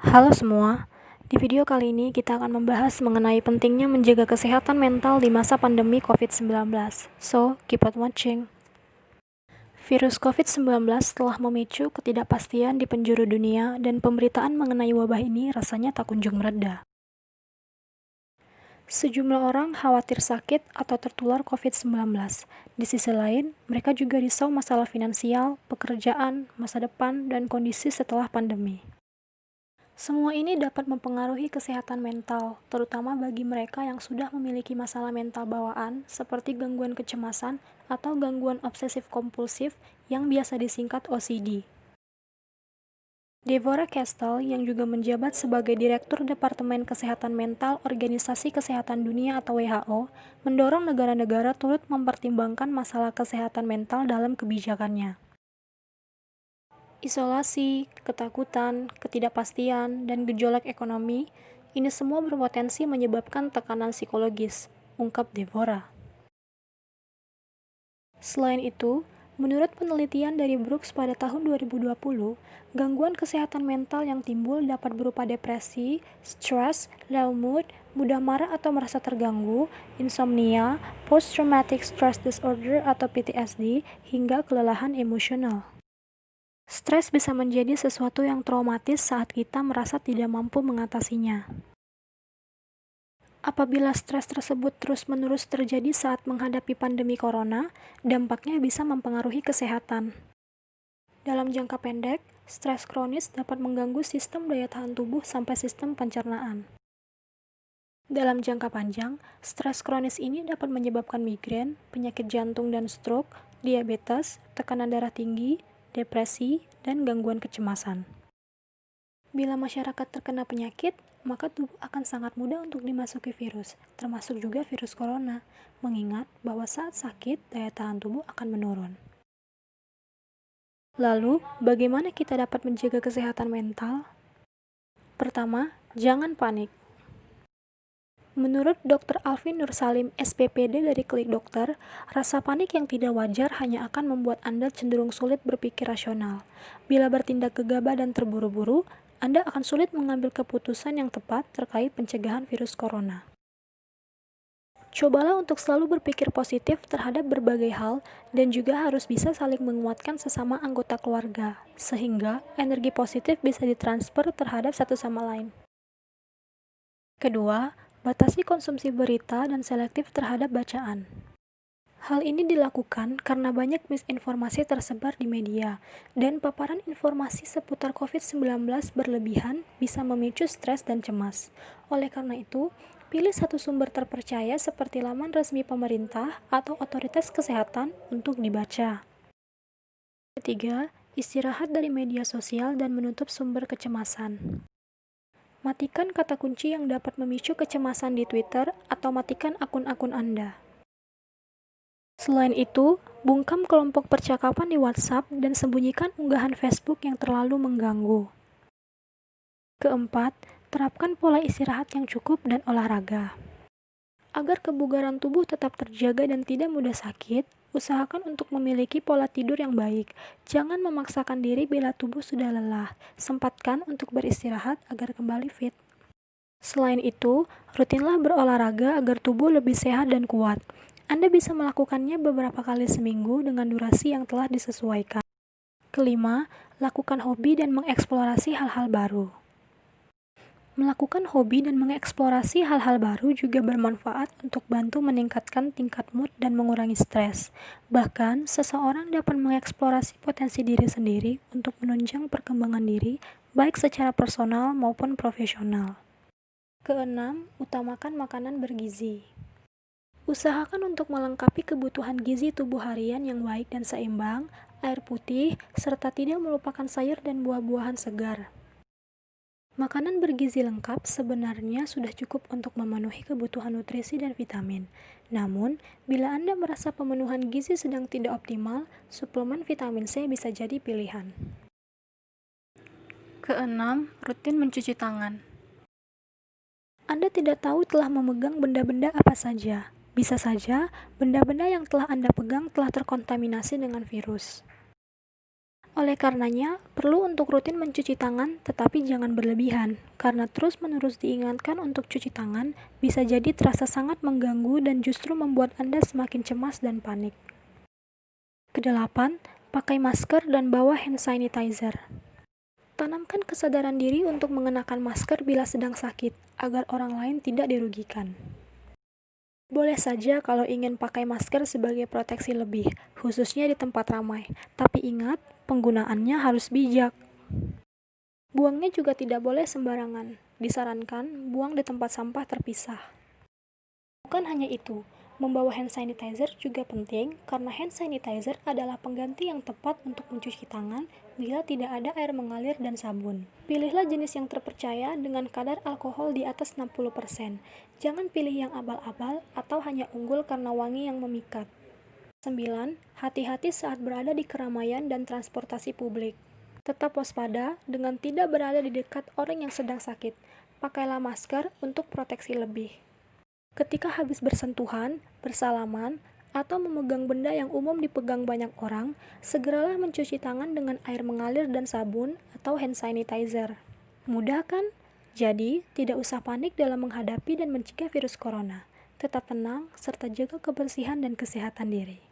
Halo semua, di video kali ini kita akan membahas mengenai pentingnya menjaga kesehatan mental di masa pandemi COVID-19. So, keep on watching. Virus COVID-19 telah memicu ketidakpastian di penjuru dunia dan pemberitaan mengenai wabah ini rasanya tak kunjung mereda. Sejumlah orang khawatir sakit atau tertular COVID-19. Di sisi lain, mereka juga risau masalah finansial, pekerjaan, masa depan, dan kondisi setelah pandemi. Semua ini dapat mempengaruhi kesehatan mental, terutama bagi mereka yang sudah memiliki masalah mental bawaan seperti gangguan kecemasan atau gangguan obsesif-kompulsif yang biasa disingkat OCD. Deborah Castell, yang juga menjabat sebagai Direktur Departemen Kesehatan Mental Organisasi Kesehatan Dunia atau WHO, mendorong negara-negara turut mempertimbangkan masalah kesehatan mental dalam kebijakannya. Isolasi, ketakutan, ketidakpastian, dan gejolak ekonomi, ini semua berpotensi menyebabkan tekanan psikologis, ungkap Deborah. Selain itu, menurut penelitian dari Brooks pada tahun 2020, gangguan kesehatan mental yang timbul dapat berupa depresi, stres, low mood, mudah marah atau merasa terganggu, insomnia, post-traumatic stress disorder atau PTSD, hingga kelelahan emosional. Stres bisa menjadi sesuatu yang traumatis saat kita merasa tidak mampu mengatasinya. Apabila stres tersebut terus-menerus terjadi saat menghadapi pandemi corona, dampaknya bisa mempengaruhi kesehatan. Dalam jangka pendek, stres kronis dapat mengganggu sistem daya tahan tubuh sampai sistem pencernaan. Dalam jangka panjang, stres kronis ini dapat menyebabkan migrain, penyakit jantung dan stroke, diabetes, tekanan darah tinggi, depresi, dan gangguan kecemasan. Bila masyarakat terkena penyakit, maka tubuh akan sangat mudah untuk dimasuki virus, termasuk juga virus corona, mengingat bahwa saat sakit, daya tahan tubuh akan menurun. Lalu, bagaimana kita dapat menjaga kesehatan mental? Pertama, jangan panik. Menurut Dr. Alvin Nursalim, SPPD dari Klik Dokter, rasa panik yang tidak wajar hanya akan membuat Anda cenderung sulit berpikir rasional. Bila bertindak gegabah dan terburu-buru, Anda akan sulit mengambil keputusan yang tepat terkait pencegahan virus corona. Cobalah untuk selalu berpikir positif terhadap berbagai hal dan juga harus bisa saling menguatkan sesama anggota keluarga, sehingga energi positif bisa ditransfer terhadap satu sama lain. Kedua, batasi konsumsi berita dan selektif terhadap bacaan. Hal ini dilakukan karena banyak misinformasi tersebar di media, dan paparan informasi seputar COVID-19 berlebihan bisa memicu stres dan cemas. Oleh karena itu, pilih satu sumber terpercaya seperti laman resmi pemerintah atau otoritas kesehatan untuk dibaca. Ketiga, istirahat dari media sosial dan menutup sumber kecemasan. Matikan kata kunci yang dapat memicu kecemasan di Twitter atau matikan akun-akun Anda. Selain itu, bungkam kelompok percakapan di WhatsApp dan sembunyikan unggahan Facebook yang terlalu mengganggu. Keempat, terapkan pola istirahat yang cukup dan olahraga. Agar kebugaran tubuh tetap terjaga dan tidak mudah sakit, usahakan untuk memiliki pola tidur yang baik. Jangan memaksakan diri bila tubuh sudah lelah. Sempatkan untuk beristirahat agar kembali fit. Selain itu, rutinlah berolahraga agar tubuh lebih sehat dan kuat. Anda bisa melakukannya beberapa kali seminggu dengan durasi yang telah disesuaikan. Kelima, lakukan hobi dan mengeksplorasi hal-hal baru. Melakukan hobi dan mengeksplorasi hal-hal baru juga bermanfaat untuk bantu meningkatkan tingkat mood dan mengurangi stres. Bahkan, seseorang dapat mengeksplorasi potensi diri sendiri untuk menunjang perkembangan diri, baik secara personal maupun profesional. Keenam, utamakan makanan bergizi. Usahakan untuk melengkapi kebutuhan gizi tubuh harian yang baik dan seimbang, air putih, serta tidak melupakan sayur dan buah-buahan segar. Makanan bergizi lengkap sebenarnya sudah cukup untuk memenuhi kebutuhan nutrisi dan vitamin. Namun, bila Anda merasa pemenuhan gizi sedang tidak optimal, suplemen vitamin C bisa jadi pilihan. Keenam, rutin mencuci tangan. Anda tidak tahu telah memegang benda-benda apa saja. Bisa saja, benda-benda yang telah Anda pegang telah terkontaminasi dengan virus. Oleh karenanya, perlu untuk rutin mencuci tangan, tetapi jangan berlebihan, karena terus-menerus diingatkan untuk cuci tangan bisa jadi terasa sangat mengganggu dan justru membuat Anda semakin cemas dan panik. Kedelapan, pakai masker dan bawa hand sanitizer. Tanamkan kesadaran diri untuk mengenakan masker bila sedang sakit, agar orang lain tidak dirugikan. Boleh saja kalau ingin pakai masker sebagai proteksi lebih, khususnya di tempat ramai. Tapi ingat, penggunaannya harus bijak. Buangnya juga tidak boleh sembarangan. Disarankan buang di tempat sampah terpisah. Bukan hanya itu, membawa hand sanitizer juga penting karena hand sanitizer adalah pengganti yang tepat untuk mencuci tangan bila tidak ada air mengalir dan sabun. Pilihlah jenis yang terpercaya dengan kadar alkohol di atas 60%. Jangan pilih yang abal-abal atau hanya unggul karena wangi yang memikat. 9. Hati-hati saat berada di keramaian dan transportasi publik. Tetap waspada dengan tidak berada di dekat orang yang sedang sakit. Pakailah masker untuk proteksi lebih. Ketika habis bersentuhan, bersalaman, atau memegang benda yang umum dipegang banyak orang, segeralah mencuci tangan dengan air mengalir dan sabun atau hand sanitizer. Mudah kan? Jadi, tidak usah panik dalam menghadapi dan mencegah virus corona. Tetap tenang, serta jaga kebersihan dan kesehatan diri.